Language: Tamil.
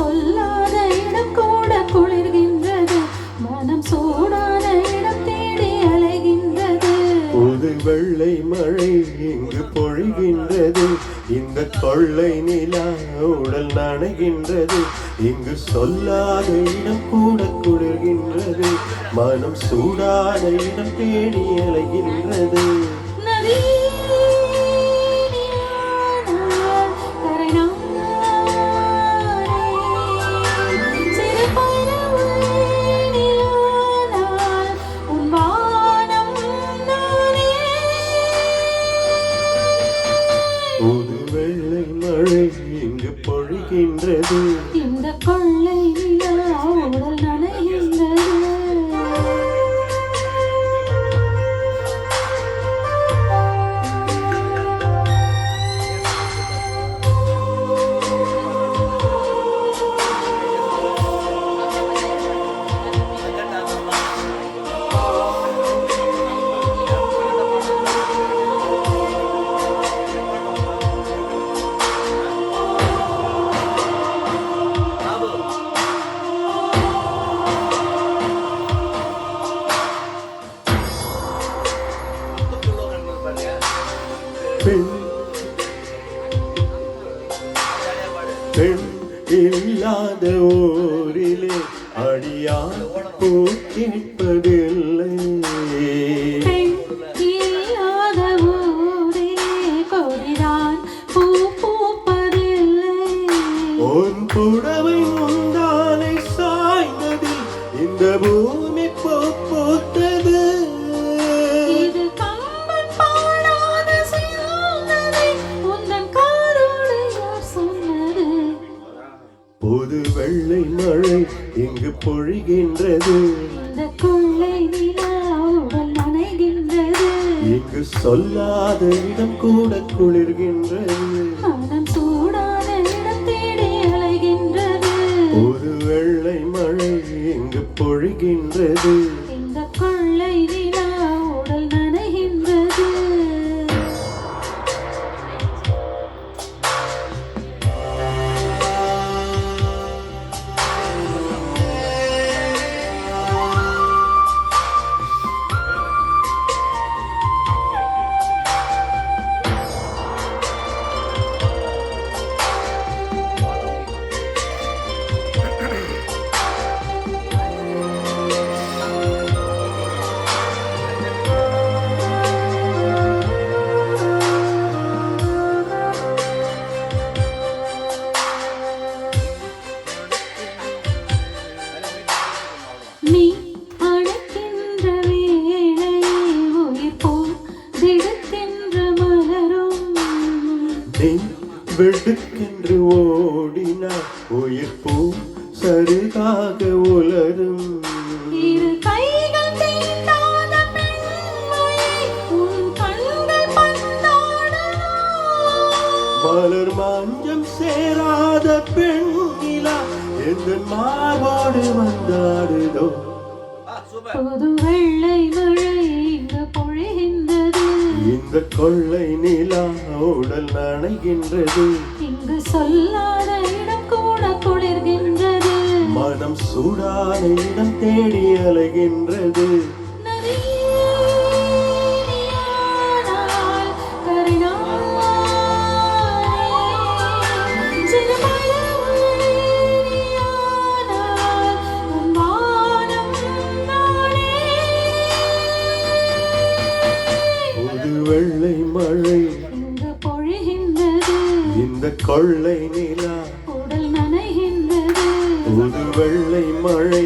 சொல்லாத இடம் கூட குளிர்கின்றது, மனம் சூடான இடம் தேடி அலைகின்றது. புது வெள்ளை மழை இங்கு பொழிகின்றது, இந்த கொள்ளை நிலா உடல் நனைகின்றது. இங்கு சொல்லாத இடம் கூட குளிர்கின்றது, மனம் சூடான இடம் தேடி அலைகின்றது. புது வெள்ளை மழை இங்கு பொழிகின்றது, இந்த கொள்ளை நிலா உடல் நனைகின்றது. பெண் இல்லாத ஊரிலே அடியார் பூ கேட்பதில்லை. இல்லாத ஊரிலே கொடிதான் பூ பூப்பதில்லை. உன் புடவை முந்தானை சாய்ந்ததில் இந்த பூமி பூ பூத்தது. இது கம்பன் பாடாத சிறுகதை, உந்தன் காதோடு யார் சொன்னது? புது வெள்ளை மழை இங்கு பொழிகின்றது, இந்த கொள்ளை நிலா உடல் நனைகின்றது. இங்கு சொல்லாத இடம் கூட குளிர்கின்றது, மனம் சூடான இடம் தேடி அலைகின்றது. புது வெள்ளை மழை இங்கு பொழிகின்றது, இந்த கொள்ளை நிலா உடல் நனைகின்றது. நீ அழைக்கின்ற வேளையில் உயிர் போல் திடுக்கின்ற மலரும். நீ வெடுக்கென்று ஓடினார் உயிர் பூ சருகாக உலரும். இரு கைகள் தீண்டாத பெண்மையை உன் கண்கள் பந்தாடலாம். மலர் மாஞ்சம் சேராத பெண்ணிலா எந்த மாவோடு வந்தாடுதோ. புது வெள்ளை மழை இங்கு பொழிகின்றது, இந்த கொள்ளை நிலா உடல் நனைகின்றது. இங்கு சொல்லாத இடம் கூட குளிர்கின்றது, மனம் சூடான இடம் தேடி அலைகின்றது. புது வெள்ளை மழை இங்கு பொழிகின்றது, இந்த கொள்ளை நிலா உடல் நனைகின்றது. புது வெள்ளை மழை